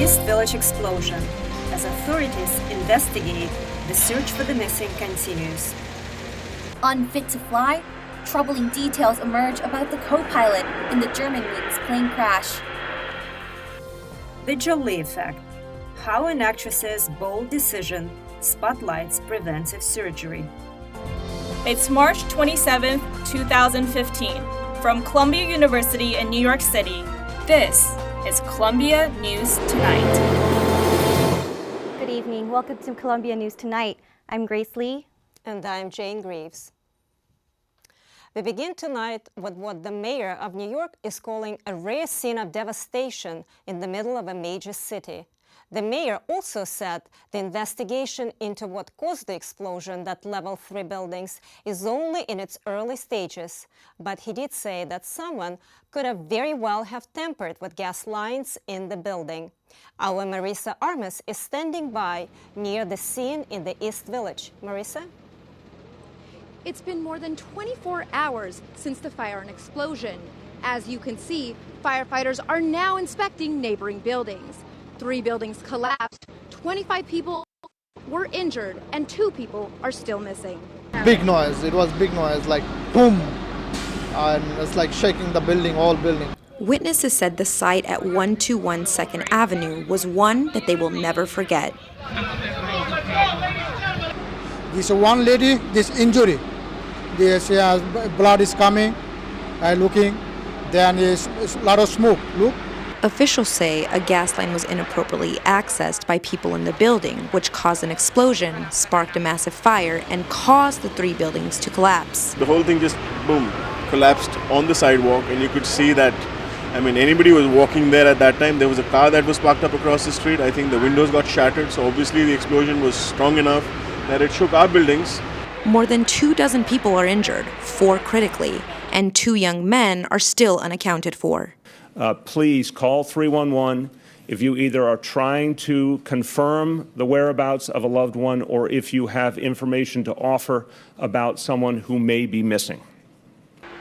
East Village explosion. As authorities investigate, the search for the missing continues. Unfit to fly? Troubling details emerge about the co-pilot in the Germanwings plane crash. The Jolie effect. How an actress's bold decision spotlights preventive surgery. It's March 27, 2015. From Columbia University in New York City, this is Columbia News Tonight. Good evening. Welcome to Columbia News Tonight. I'm Grace Lee. And I'm Jane Greaves. We begin tonight with what the mayor of New York is calling a rare scene of devastation in the middle of a major city. The mayor also said the investigation into what caused the explosion at Level 3 buildings is only in its early stages, but he did say that someone could have very well have tampered with gas lines in the building. Our Marisa Armas is standing by near the scene in the East Village. Marisa? It's been more than 24 hours since the fire and explosion. As you can see, firefighters are now inspecting neighboring buildings. 3 buildings collapsed, 25 people were injured, and 2 people are still missing. Big noise. It was big noise, like boom. And it's like shaking the building, all building. Witnesses said the site at 121 2nd Avenue was one that they will never forget. This one lady, this injury. She has blood is coming, looking. Then is a lot of smoke. Look. Officials say a gas line was inappropriately accessed by people in the building, which caused an explosion, sparked a massive fire, and caused the 3 buildings to collapse. The whole thing just, boom, collapsed on the sidewalk, and you could see that, anybody was walking there at that time. There was a car that was parked up across the street. I think the windows got shattered, so obviously the explosion was strong enough that it shook our buildings. More than 24 people are injured, 4 critically, and 2 young men are still unaccounted for. Please call 311 if you either are trying to confirm the whereabouts of a loved one or if you have information to offer about someone who may be missing.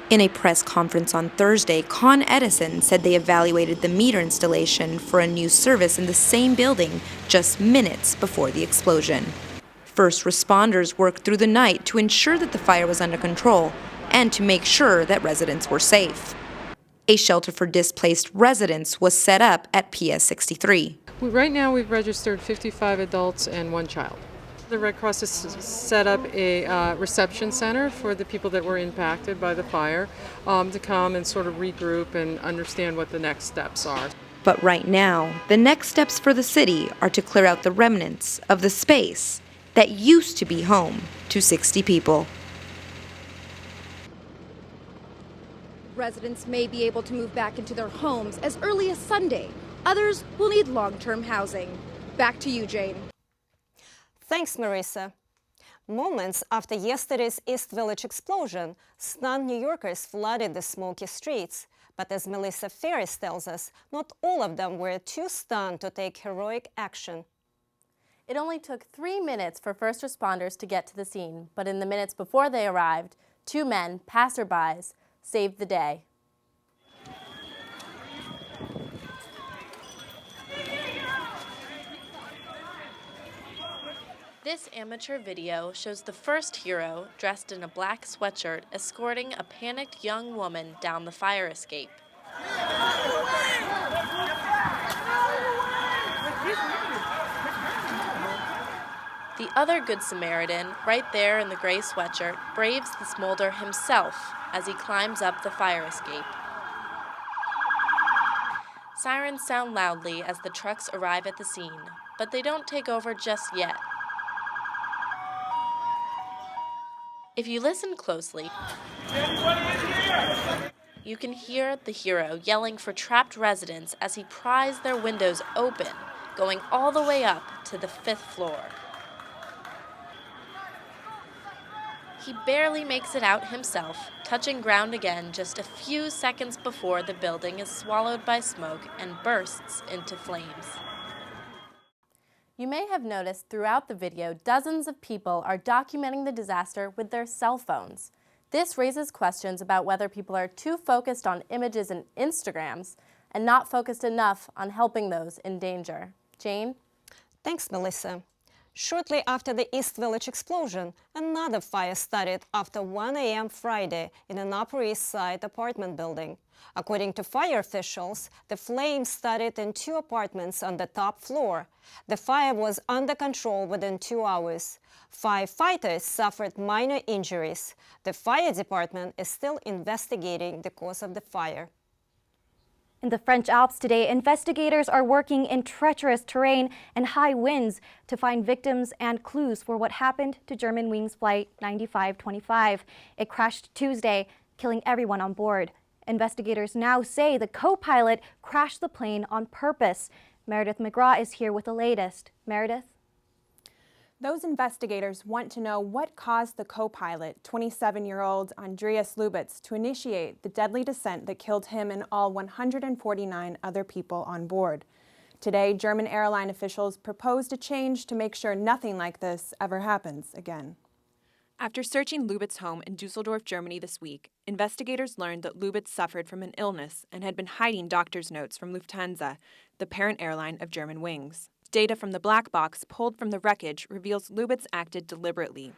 In a press conference on Thursday, Con Edison said they evaluated the meter installation for a new service in the same building just minutes before the explosion. First responders worked through the night to ensure that the fire was under control and to make sure that residents were safe. A shelter for displaced residents was set up at PS 63. Right now we've registered 55 adults and 1 child. The Red Cross has set up a reception center for the people that were impacted by the fire to come and sort of regroup and understand what the next steps are. But right now, the next steps for the city are to clear out the remnants of the space that used to be home to 60 people. Residents may be able to move back into their homes as early as Sunday. Others will need long-term housing. Back to you, Jane. Thanks, Marisa. Moments after yesterday's East Village explosion, stunned New Yorkers flooded the smoky streets. But as Melissa Ferris tells us, not all of them were too stunned to take heroic action. It only took 3 minutes for first responders to get to the scene, but in the minutes before they arrived, 2 men, passerbys, saved the day. This amateur video shows the first hero, dressed in a black sweatshirt, escorting a panicked young woman down the fire escape. The other Good Samaritan, right there in the gray sweatshirt, braves the smolder himself as he climbs up the fire escape. Sirens sound loudly as the trucks arrive at the scene, but they don't take over just yet. If you listen closely, you can hear the hero yelling for trapped residents as he pries their windows open, going all the way up to the 5th floor. He barely makes it out himself, touching ground again just a few seconds before the building is swallowed by smoke and bursts into flames. You may have noticed throughout the video, dozens of people are documenting the disaster with their cell phones. This raises questions about whether people are too focused on images and Instagrams and not focused enough on helping those in danger. Jane? Thanks, Melissa. Shortly after the East Village explosion, another fire started after 1 a.m. Friday in an Upper East Side apartment building. According to fire officials, the flames started in 2 apartments on the top floor. The fire was under control within 2 hours. 5 fighters suffered minor injuries. The fire department is still investigating the cause of the fire. In the French Alps today, investigators are working in treacherous terrain and high winds to find victims and clues for what happened to Germanwings Flight 9525. It crashed Tuesday, killing everyone on board. Investigators now say the co-pilot crashed the plane on purpose. Meredith McGraw is here with the latest. Meredith? Those investigators want to know what caused the co-pilot, 27-year-old Andreas Lubitz, to initiate the deadly descent that killed him and all 149 other people on board. Today, German airline officials proposed a change to make sure nothing like this ever happens again. After searching Lubitz's home in Dusseldorf, Germany this week, investigators learned that Lubitz suffered from an illness and had been hiding doctor's notes from Lufthansa, the parent airline of Germanwings. Data from the black box pulled from the wreckage reveals Lubitz acted deliberately.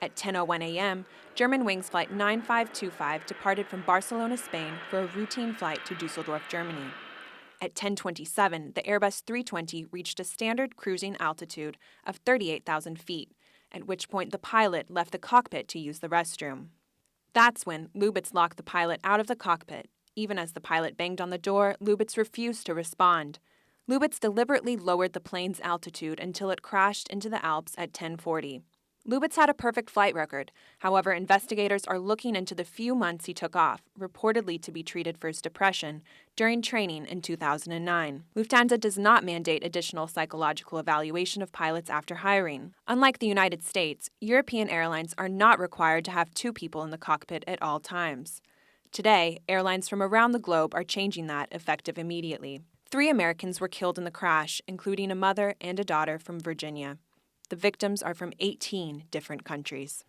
At 10:01 a.m., Germanwings Flight 9525 departed from Barcelona, Spain for a routine flight to Dusseldorf, Germany. At 10:27, the Airbus 320 reached a standard cruising altitude of 38,000 feet, at which point the pilot left the cockpit to use the restroom. That's when Lubitz locked the pilot out of the cockpit. Even as the pilot banged on the door, Lubitz refused to respond. Lubitz deliberately lowered the plane's altitude until it crashed into the Alps at 10:40. Lubitz had a perfect flight record. However, investigators are looking into the few months he took off, reportedly to be treated for his depression, during training in 2009. Lufthansa does not mandate additional psychological evaluation of pilots after hiring. Unlike the United States, European airlines are not required to have 2 people in the cockpit at all times. Today, airlines from around the globe are changing that effective immediately. 3 Americans were killed in the crash, including a mother and a daughter from Virginia. The victims are from 18 different countries.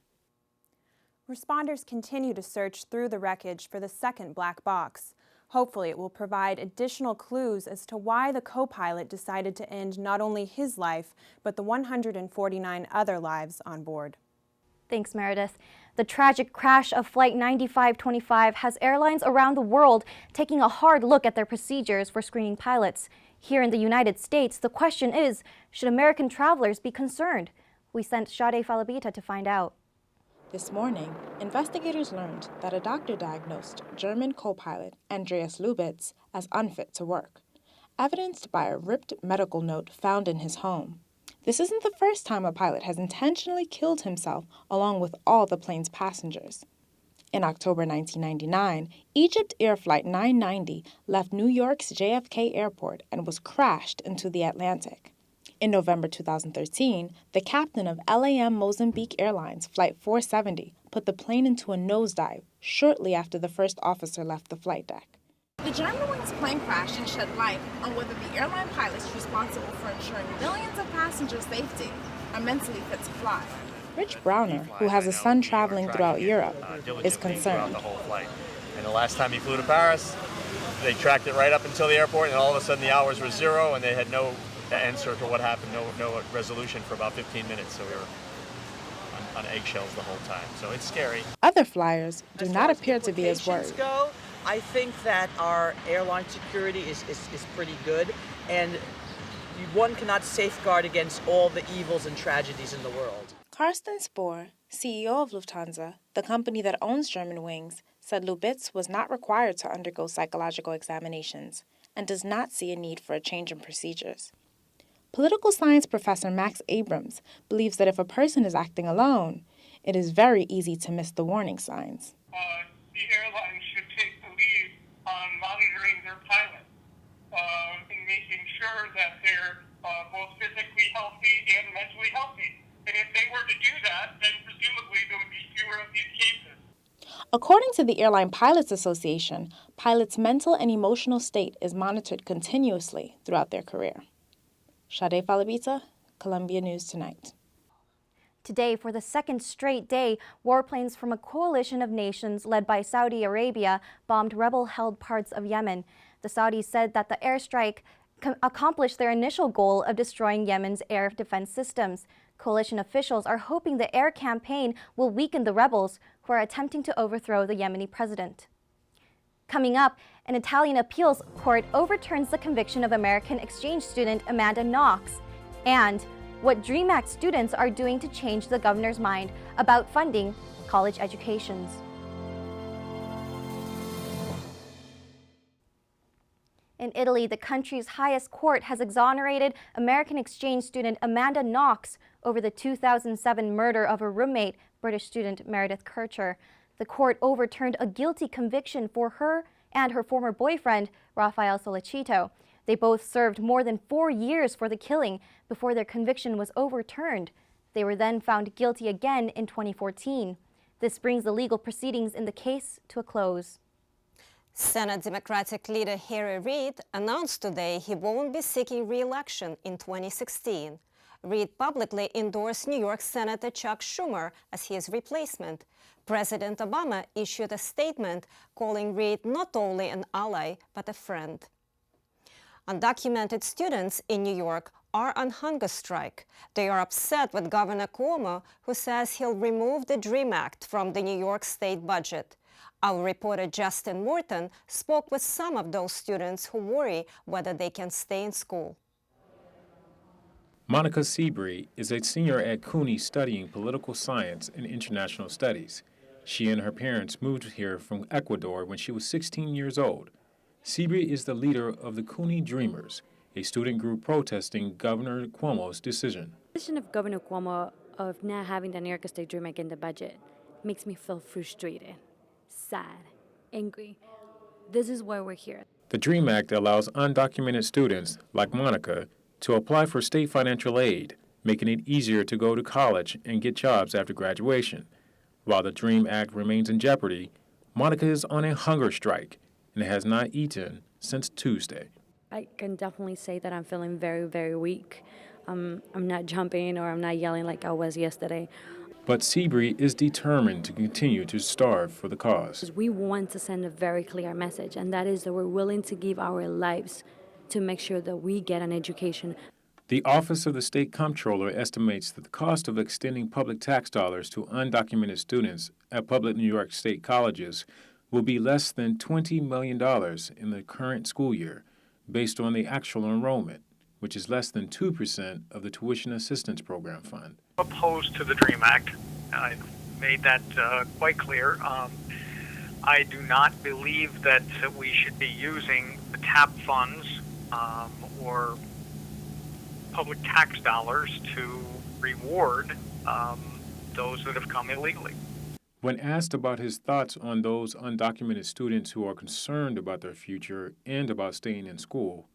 Responders continue to search through the wreckage for the second black box. Hopefully, it will provide additional clues as to why the co-pilot decided to end not only his life, but the 149 other lives on board. Thanks, Meredith. The tragic crash of Flight 9525 has airlines around the world taking a hard look at their procedures for screening pilots. Here in the United States, the question is, should American travelers be concerned? We sent Sade Falabita to find out. This morning, investigators learned that a doctor diagnosed German co-pilot Andreas Lubitz as unfit to work, evidenced by a ripped medical note found in his home. This isn't the first time a pilot has intentionally killed himself along with all the plane's passengers. In October 1999, Egypt Air Flight 990 left New York's JFK Airport and was crashed into the Atlantic. In November 2013, the captain of LAM Mozambique Airlines Flight 470 put the plane into a nosedive shortly after the first officer left the flight deck. The Germanwings plane crash has shed light on whether the airline pilots responsible for ensuring millions of passengers' safety are mentally fit to fly. Rich Browner, who has a son traveling throughout Europe, is concerned. The whole flight. And the last time he flew to Paris, they tracked it right up until the airport, and all of a sudden the hours were 0, and they had no answer to what happened, no resolution for about 15 minutes. So we were on eggshells the whole time. So it's scary. Other flyers do not appear to be as worried. I think that our airline security is pretty good, and one cannot safeguard against all the evils and tragedies in the world. Carsten Spohr, CEO of Lufthansa, the company that owns Germanwings, said Lubitz was not required to undergo psychological examinations and does not see a need for a change in procedures. Political science professor Max Abrams believes that if a person is acting alone, it is very easy to miss the warning signs. The airlines should take the lead on monitoring their pilots and making sure that they're both physically healthy and mentally healthy. And if they were to do that, then presumably there would be fewer of these cases. According to the Airline Pilots Association, pilots' mental and emotional state is monitored continuously throughout their career. Sade Falabita, Columbia News Tonight. Today, for the second straight day, warplanes from a coalition of nations led by Saudi Arabia bombed rebel-held parts of Yemen. The Saudis said that the airstrike accomplished their initial goal of destroying Yemen's air defense systems. Coalition officials are hoping the air campaign will weaken the rebels who are attempting to overthrow the Yemeni president. Coming up, an Italian appeals court overturns the conviction of American exchange student Amanda Knox, and what DREAM Act students are doing to change the governor's mind about funding college educations. In Italy, the country's highest court has exonerated American exchange student Amanda Knox over the 2007 murder of her roommate, British student Meredith Kircher. The court overturned a guilty conviction for her and her former boyfriend, Rafael Solicito. They both served more than 4 years for the killing before their conviction was overturned. They were then found guilty again in 2014. This brings the legal proceedings in the case to a close. Senate Democratic leader Harry Reid announced today he won't be seeking re-election in 2016. Reid publicly endorsed New York Senator Chuck Schumer as his replacement. President Obama issued a statement calling Reid not only an ally, but a friend. Undocumented students in New York are on hunger strike. They are upset with Governor Cuomo, who says he'll remove the DREAM Act from the New York state budget. Our reporter Justin Morton spoke with some of those students who worry whether they can stay in school. Monica Seabury is a senior at CUNY studying political science and international studies. She and her parents moved here from Ecuador when she was 16 years old. Seabury is the leader of the CUNY Dreamers, a student group protesting Governor Cuomo's decision. The decision of Governor Cuomo of not having the New York State Dream Act in the budget makes me feel frustrated, sad, angry. This is why we're here. The DREAM Act allows undocumented students, like Monica, to apply for state financial aid, making it easier to go to college and get jobs after graduation. While the DREAM Act remains in jeopardy, Monica is on a hunger strike and has not eaten since Tuesday. I can definitely say that I'm feeling very, very weak. I'm not jumping or I'm not yelling like I was yesterday. But Seabury is determined to continue to starve for the cause. We want to send a very clear message, and that is that we're willing to give our lives to make sure that we get an education. The Office of the State Comptroller estimates that the cost of extending public tax dollars to undocumented students at public New York State colleges will be less than $20 million in the current school year, based on the actual enrollment, which is less than 2% of the Tuition Assistance Program fund. Opposed to the DREAM Act. I made that quite clear. I do not believe that we should be using the TAP funds or public tax dollars to reward those that have come illegally. When asked about his thoughts on those undocumented students who are concerned about their future and about staying in school,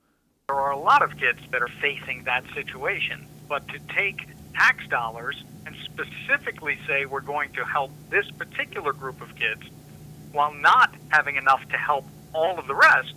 there are a lot of kids that are facing that situation, but to take tax dollars and specifically say we're going to help this particular group of kids while not having enough to help all of the rest,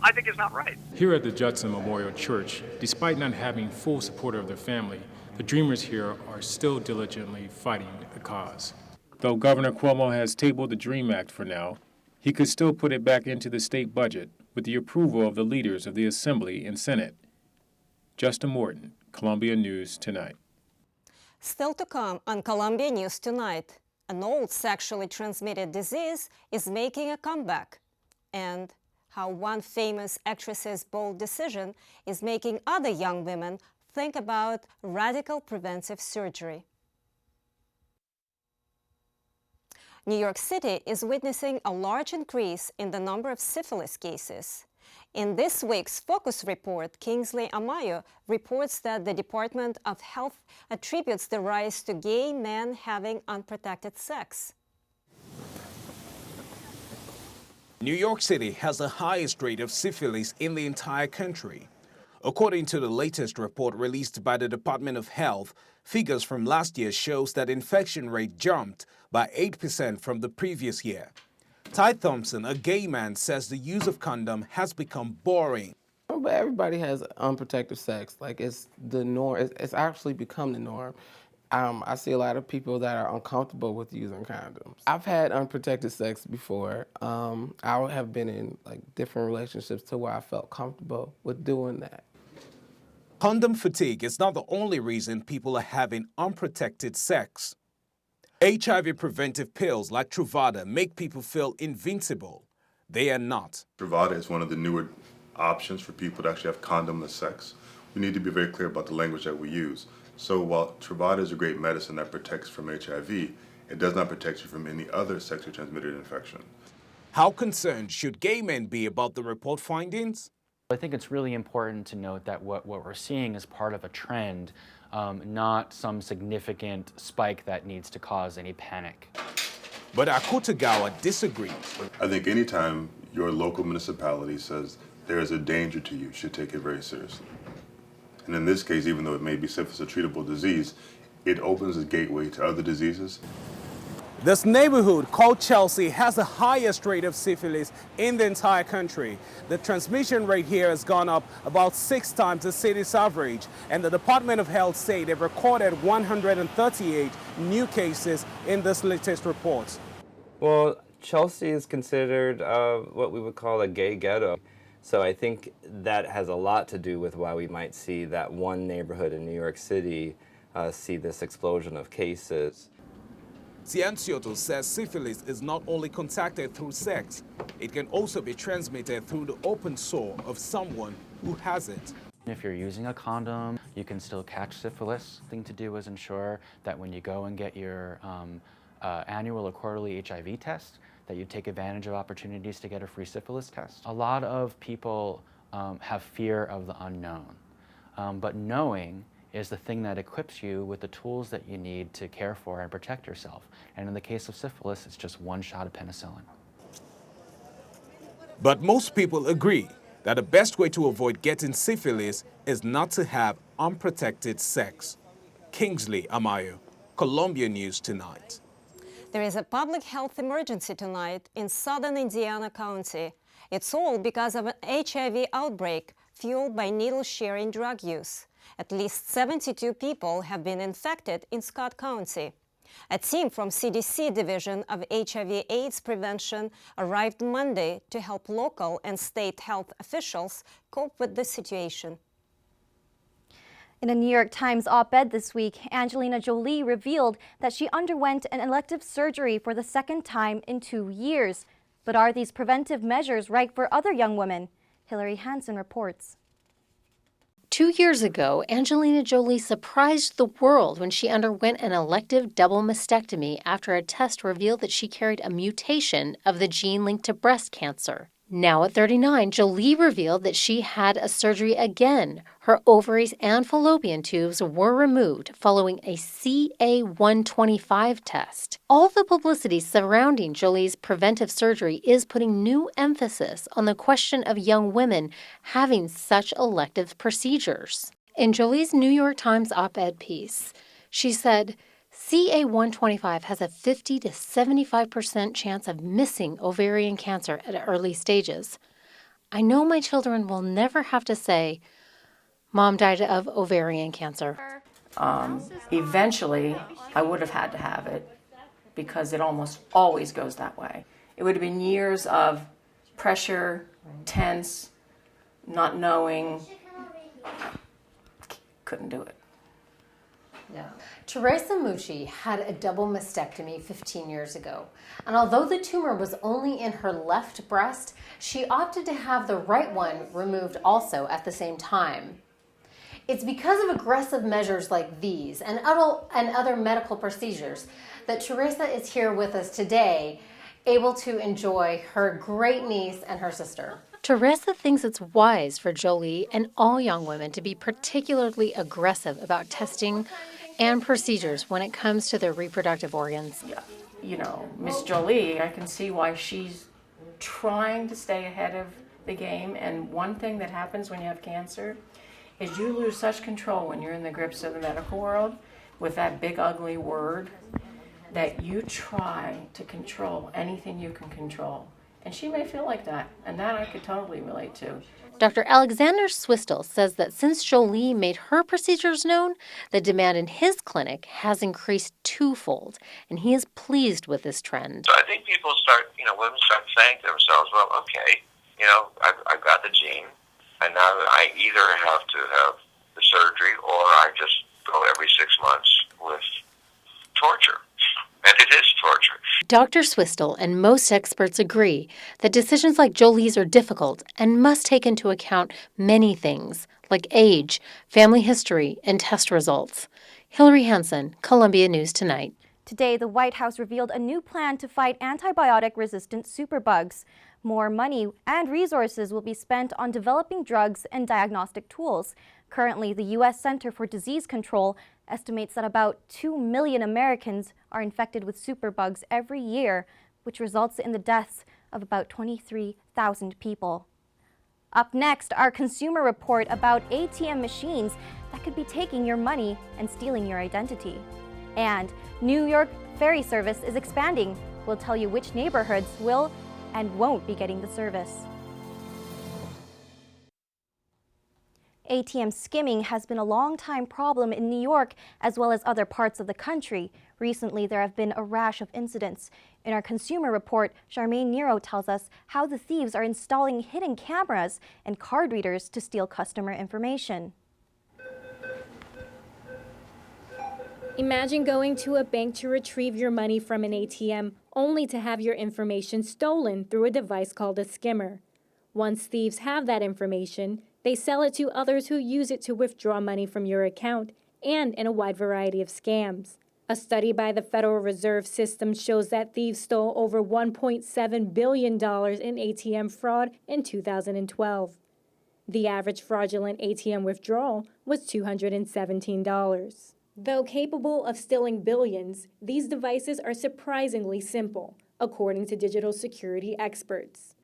I think is not right. Here at the Judson Memorial Church, despite not having full support of their family, the Dreamers here are still diligently fighting the cause. Though Governor Cuomo has tabled the DREAM Act for now, he could still put it back into the state budget with the approval of the leaders of the Assembly and Senate. Justin Morton, Columbia News Tonight. Still to come on Columbia News Tonight, an old sexually transmitted disease is making a comeback, and how one famous actress's bold decision is making other young women think about radical preventive surgery. New York City is witnessing a large increase in the number of syphilis cases. In this week's Focus Report, Kingsley Amayo reports that the Department of Health attributes the rise to gay men having unprotected sex. New York City has the highest rate of syphilis in the entire country. According to the latest report released by the Department of Health, figures from last year shows that infection rate jumped by 8% from the previous year. Ty Thompson, a gay man, says the use of condom has become boring. But everybody has unprotected sex. Like, it's the norm. It's actually become the norm. I see a lot of people that are uncomfortable with using condoms. I've had unprotected sex before. I have been in different relationships to where I felt comfortable with doing that. Condom fatigue is not the only reason people are having unprotected sex. HIV preventive pills like Truvada make people feel invincible. They are not. Truvada is one of the newer options for people to actually have condomless sex. We need to be very clear about the language that we use. So while Truvada is a great medicine that protects from HIV, it does not protect you from any other sexually transmitted infection. How concerned should gay men be about the report findings? I think it's really important to note that what we're seeing is part of a trend, not some significant spike that needs to cause any panic. But Akutagawa disagrees. I think anytime your local municipality says there is a danger to you, you should take it very seriously. And in this case, even though it may be syphilis a treatable disease, it opens a gateway to other diseases. This neighborhood called Chelsea has the highest rate of syphilis in the entire country. The transmission rate here has gone up about 6 times the city's average, and the Department of Health say they've recorded 138 new cases in this latest report. Well, Chelsea is considered what we would call a gay ghetto. So I think that has a lot to do with why we might see that one neighborhood in New York City see this explosion of cases. Ciancioto says syphilis is not only contacted through sex, it can also be transmitted through the open sore of someone who has it. If you're using a condom, you can still catch syphilis. The thing to do is ensure that when you go and get your annual or quarterly HIV test, that you take advantage of opportunities to get a free syphilis test. A lot of people have fear of the unknown, but knowing is the thing that equips you with the tools that you need to care for and protect yourself. And in the case of syphilis, it's just one shot of penicillin. But most people agree that the best way to avoid getting syphilis is not to have unprotected sex. Kingsley Amayo, Columbia News Tonight. There is a public health emergency tonight in southern Indiana County. It's all because of an HIV outbreak fueled by needle-sharing drug use. At least 72 people have been infected in Scott County. A team from CDC Division of HIV/AIDS Prevention arrived Monday to help local and state health officials cope with the situation. In a New York Times op-ed this week, Angelina Jolie revealed that she underwent an elective surgery for the second time in 2 years. But are these preventive measures right for other young women? Hillary Hansen reports. 2 years ago, Angelina Jolie surprised the world when she underwent an elective double mastectomy after a test revealed that she carried a mutation of the gene linked to breast cancer. Now at 39, Jolie revealed that she had a surgery again. Her ovaries and fallopian tubes were removed following a CA125 test. All the publicity surrounding Jolie's preventive surgery is putting new emphasis on the question of young women having such elective procedures. In Jolie's New York Times op-ed piece, she said, CA125 has a 50 to 75% chance of missing ovarian cancer at early stages. I know my children will never have to say, Mom died of ovarian cancer. Eventually, I would have had to have it because it almost always goes that way. It would have been years of pressure, tense, not knowing. Couldn't do it. Yeah. Teresa Mucci had a double mastectomy 15 years ago. And although the tumor was only in her left breast, she opted to have the right one removed also at the same time. It's because of aggressive measures like these and other medical procedures that Teresa is here with us today, able to enjoy her great niece and her sister. Teresa thinks it's wise for Jolie and all young women to be particularly aggressive about testing and procedures when it comes to their reproductive organs. You know, Miss Jolie, I can see why she's trying to stay ahead of the game. And one thing that happens when you have cancer is you lose such control when you're in the grips of the medical world with that big ugly word that you try to control anything you can control. And she may feel like that, and that I could totally relate to. Dr. Alexander Swistel says that since Jolie made her procedures known, the demand in his clinic has increased twofold, and he is pleased with this trend. So I think people start, women start saying to themselves, well, okay, I've got the gene, and now I either have to have the surgery or I just go every 6 months with torture. And it is torture. Dr. Swistel and most experts agree that decisions like Jolie's are difficult and must take into account many things, like age, family history, and test results. Hillary Hansen, Columbia News Tonight. Today, the White House revealed a new plan to fight antibiotic-resistant superbugs. More money and resources will be spent on developing drugs and diagnostic tools. Currently, the U.S. Center for Disease Control estimates that about 2 million Americans are infected with superbugs every year, which results in the deaths of about 23,000 people. Up next, our consumer report about ATM machines that could be taking your money and stealing your identity. And New York ferry service is expanding. We'll tell you which neighborhoods will and won't be getting the service. ATM skimming has been a long-time problem in New York as well as other parts of the country. Recently, there have been a rash of incidents. In our consumer report, Charmaine Nero tells us how the thieves are installing hidden cameras and card readers to steal customer information. Imagine going to a bank to retrieve your money from an ATM, only to have your information stolen through a device called a skimmer. Once thieves have that information, they sell it to others who use it to withdraw money from your account and in a wide variety of scams. A study by the Federal Reserve System shows that thieves stole over $1.7 billion in ATM fraud in 2012. The average fraudulent ATM withdrawal was $217. Though capable of stealing billions, these devices are surprisingly simple, according to digital security experts.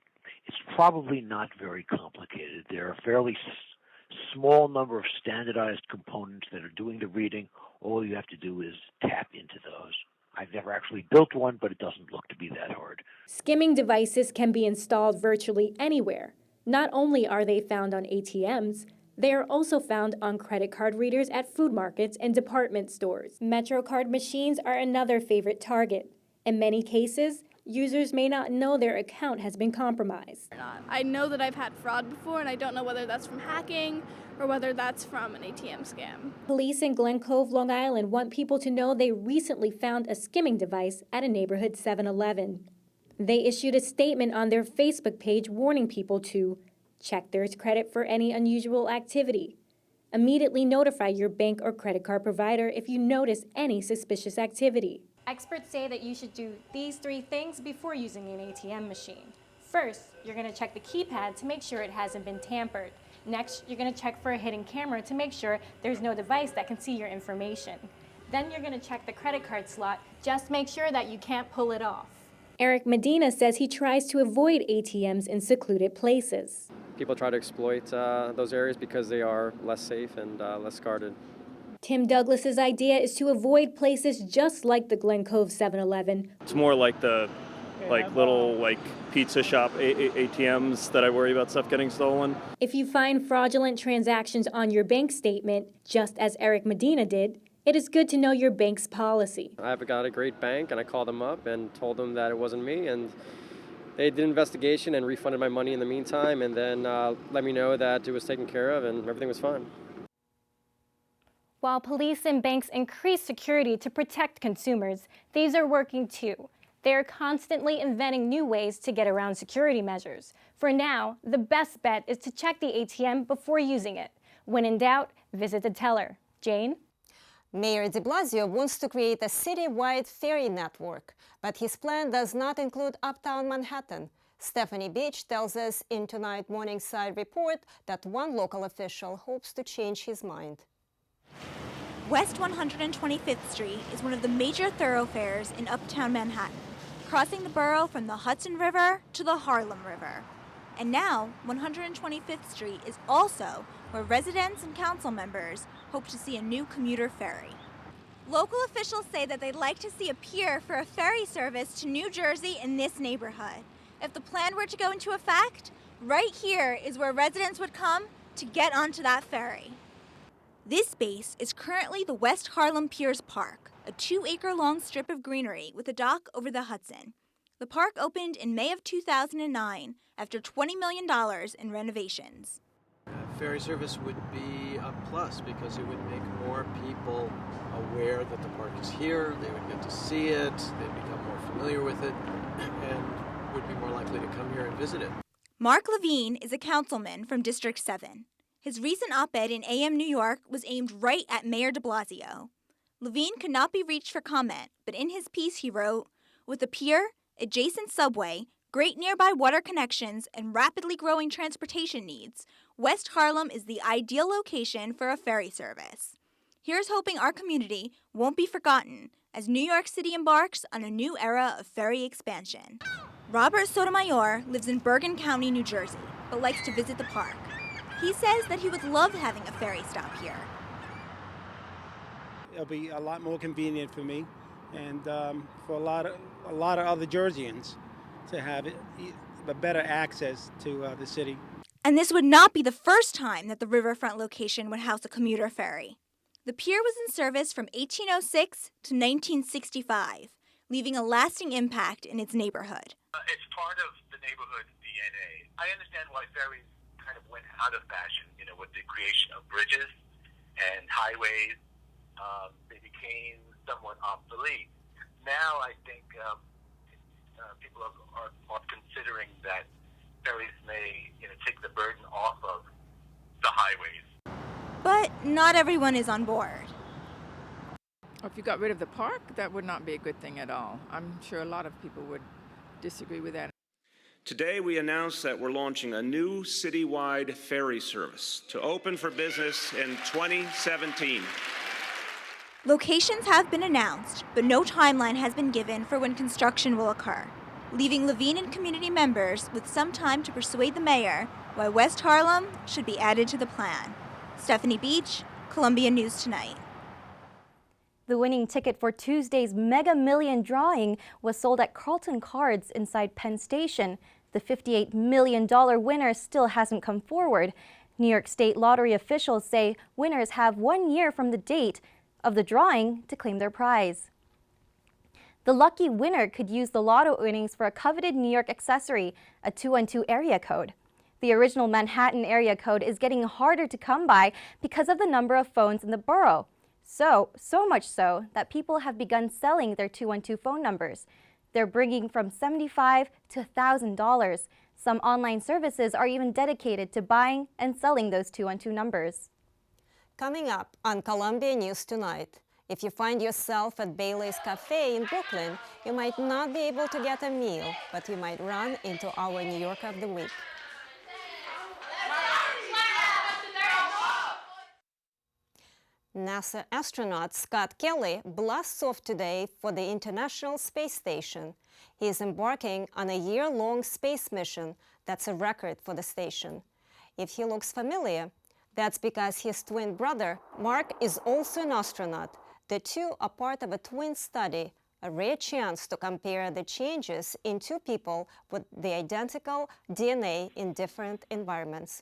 It's probably not very complicated. There are a fairly small number of standardized components that are doing the reading. All you have to do is tap into those. I've never actually built one, but it doesn't look to be that hard. Skimming devices can be installed virtually anywhere. Not only are they found on ATMs, they are also found on credit card readers at food markets and department stores. MetroCard machines are another favorite target. In many cases, users may not know their account has been compromised. I know that I've had fraud before, and I don't know whether that's from hacking or whether that's from an ATM scam. Police in Glen Cove, Long Island want people to know they recently found a skimming device at a neighborhood 7-Eleven. They issued a statement on their Facebook page warning people to check their credit for any unusual activity. Immediately notify your bank or credit card provider if you notice any suspicious activity. Experts say that you should do these 3 things before using an ATM machine. First, you're going to check the keypad to make sure it hasn't been tampered. Next, you're going to check for a hidden camera to make sure there's no device that can see your information. Then you're going to check the credit card slot. Just make sure that you can't pull it off. Eric Medina says he tries to avoid ATMs in secluded places. People try to exploit those areas because they are less safe and less guarded. Tim Douglas's idea is to avoid places just like the Glen Cove 7-Eleven. It's more like the little pizza shop ATMs that I worry about stuff getting stolen. If you find fraudulent transactions on your bank statement, just as Eric Medina did, it is good to know your bank's policy. I've got a great bank, and I called them up and told them that it wasn't me, and they did an investigation and refunded my money in the meantime, and then let me know that it was taken care of and everything was fine. While police and banks increase security to protect consumers, thieves are working too. They are constantly inventing new ways to get around security measures. For now, the best bet is to check the ATM before using it. When in doubt, visit the teller. Jane? Mayor de Blasio wants to create a citywide ferry network, but his plan does not include uptown Manhattan. Stephanie Beach tells us in Tonight Morningside report that one local official hopes to change his mind. West 125th Street is one of the major thoroughfares in uptown Manhattan, crossing the borough from the Hudson River to the Harlem River. And now, 125th Street is also where residents and council members hope to see a new commuter ferry. Local officials say that they'd like to see a pier for a ferry service to New Jersey in this neighborhood. If the plan were to go into effect, Right here is where residents would come to get onto that ferry. This space is currently the West Harlem Piers Park, a 2-acre-long strip of greenery with a dock over the Hudson. The park opened in May of 2009 after $20 million in renovations. Ferry service would be a plus because it would make more people aware that the park is here. They would get to see it, they'd become more familiar with it, and would be more likely to come here and visit it. Mark Levine is a councilman from District 7. His recent op-ed in AM New York was aimed right at Mayor de Blasio. Levine could not be reached for comment, but in his piece he wrote, "With a pier, adjacent subway, great nearby water connections, and rapidly growing transportation needs, West Harlem is the ideal location for a ferry service. Here's hoping our community won't be forgotten as New York City embarks on a new era of ferry expansion." Robert Sotomayor lives in Bergen County, New Jersey, but likes to visit the park. He says that he would love having a ferry stop here. It'll be a lot more convenient for me and for a lot of other Jerseyans to have a better access to the city. And this would not be the first time that the riverfront location would house a commuter ferry. The pier was in service from 1806 to 1965, leaving a lasting impact in its neighborhood. It's part of the neighborhood DNA. I understand why ferries kind of went out of fashion, with the creation of bridges and highways. They became somewhat obsolete. Now I think people are considering that ferries may take the burden off of the highways. But not everyone is on board. If you got rid of the park, that would not be a good thing at all. I'm sure a lot of people would disagree with that. Today, we announced that we're launching a new citywide ferry service to open for business in 2017. Locations have been announced, but no timeline has been given for when construction will occur, leaving Levine and community members with some time to persuade the mayor why West Harlem should be added to the plan. Stephanie Beach, Columbia News Tonight. The winning ticket for Tuesday's Mega Million drawing was sold at Carlton Cards inside Penn Station. The $58 million winner still hasn't come forward. New York State lottery officials say winners have 1 year from the date of the drawing to claim their prize. The lucky winner could use the lotto winnings for a coveted New York accessory, a 212 area code. The original Manhattan area code is getting harder to come by because of the number of phones in the borough. So much so that people have begun selling their 212 phone numbers. They're bringing from $75 to $1,000. Some online services are even dedicated to buying and selling those 212 numbers. Coming up on Columbia News Tonight, if you find yourself at Bailey's Cafe in Brooklyn, you might not be able to get a meal, but you might run into our New York of the Week. NASA astronaut Scott Kelly blasts off today for the International Space Station. He is embarking on a year-long space mission that's a record for the station. If he looks familiar, that's because his twin brother, Mark, is also an astronaut. The two are part of a twin study, a rare chance to compare the changes in two people with the identical DNA in different environments.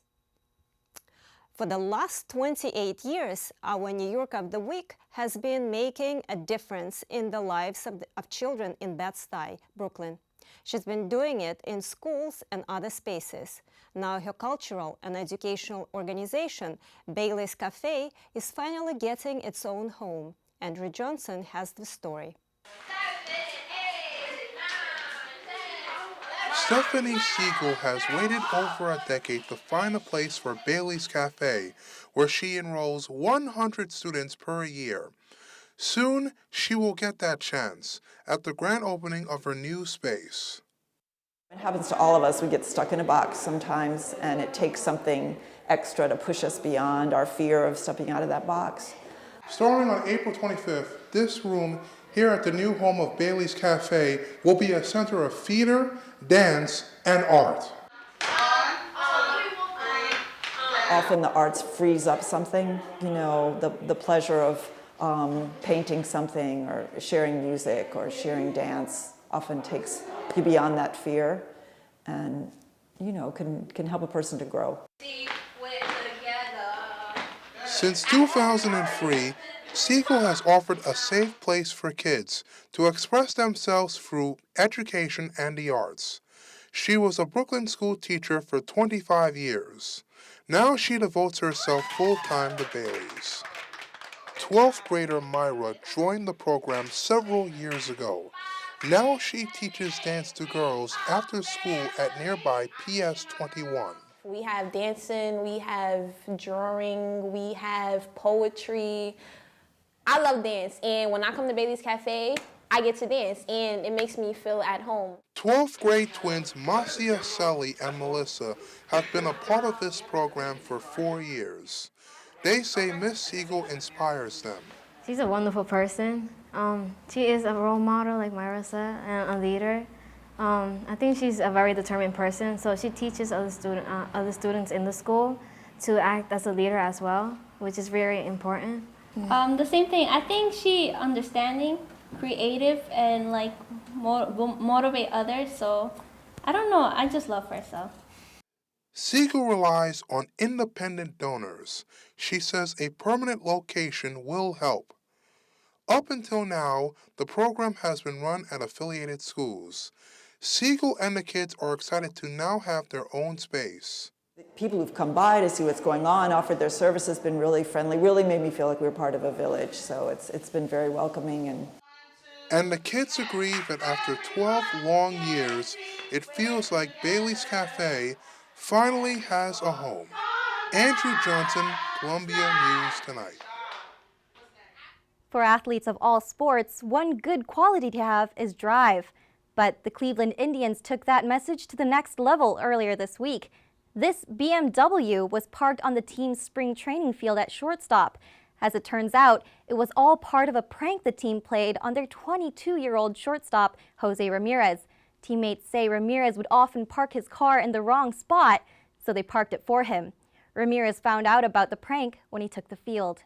For the last 28 years, our New York of the Week has been making a difference in the lives of children in Bed-Stuy, Brooklyn. She's been doing it in schools and other spaces. Now her cultural and educational organization, Bailey's Cafe, is finally getting its own home. Andrew Johnson has the story. Stephanie Siegel has waited over a decade to find a place for Bailey's Cafe, where she enrolls 100 students per year. Soon, she will get that chance at the grand opening of her new space. It happens to all of us. We get stuck in a box sometimes, and it takes something extra to push us beyond our fear of stepping out of that box. Starting on April 25th, this room here at the new home of Bailey's Cafe will be a center of theater, dance, and art. Often the arts frees up something, the pleasure of painting something or sharing music or sharing dance often takes you beyond that fear, and you know, can help a person to grow. Since 2003, Siegel has offered a safe place for kids to express themselves through education and the arts. She was a Brooklyn school teacher for 25 years. Now she devotes herself full-time to Bailey's. 12th grader Myra joined the program several years ago. Now she teaches dance to girls after school at nearby PS 21. We have dancing, we have drawing, we have poetry. I love dance, and when I come to Bailey's Cafe, I get to dance, and it makes me feel at home. 12th grade twins Marcia, Sully, and Melissa have been a part of this program for 4 years. They say Miss Siegel inspires them. She's a wonderful person. She is a role model, like Myra said, and a leader. I think she's a very determined person, so she teaches other students in the school to act as a leader as well, which is very important. The same thing. I think she understanding, creative, and like motivate others. So I don't know. I just love her. So Siegel relies on independent donors. She says a permanent location will help. Up until now, the program has been run at affiliated schools. Siegel and the kids are excited to now have their own space. People who've come by to see what's going on, offered their services, been really friendly, really made me feel like we were part of a village. So it's been very welcoming. And the kids agree that after 12 long years, it feels like Bailey's Cafe finally has a home. Andrew Johnson, Columbia News Tonight. For athletes of all sports, one good quality to have is drive. But the Cleveland Indians took that message to the next level earlier this week. This BMW was parked on the team's spring training field at shortstop. As it turns out, it was all part of a prank the team played on their 22-year-old shortstop, Jose Ramirez. Teammates say Ramirez would often park his car in the wrong spot, so they parked it for him. Ramirez found out about the prank when he took the field.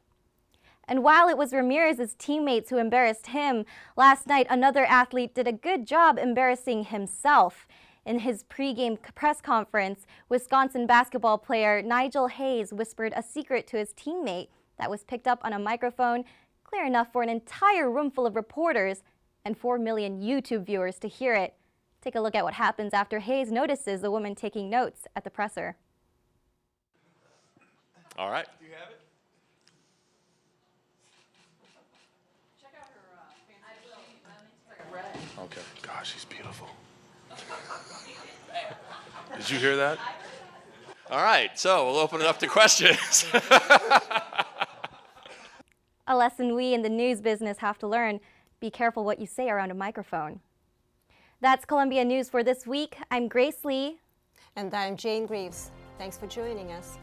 And while it was Ramirez's teammates who embarrassed him, last night another athlete did a good job embarrassing himself. In his pregame press conference, Wisconsin basketball player Nigel Hayes whispered a secret to his teammate that was picked up on a microphone, clear enough for an entire room full of reporters and 4 million YouTube viewers to hear it. Take a look at what happens after Hayes notices the woman taking notes at the presser. All right. Do you have it? Okay. Gosh, she's beautiful. Did you hear that? All right, so we'll open it up to questions. A lesson we in the news business have to learn: be careful what you say around a microphone. That's Columbia News for this week. I'm Grace Lee. And I'm Jane Greaves. Thanks for joining us.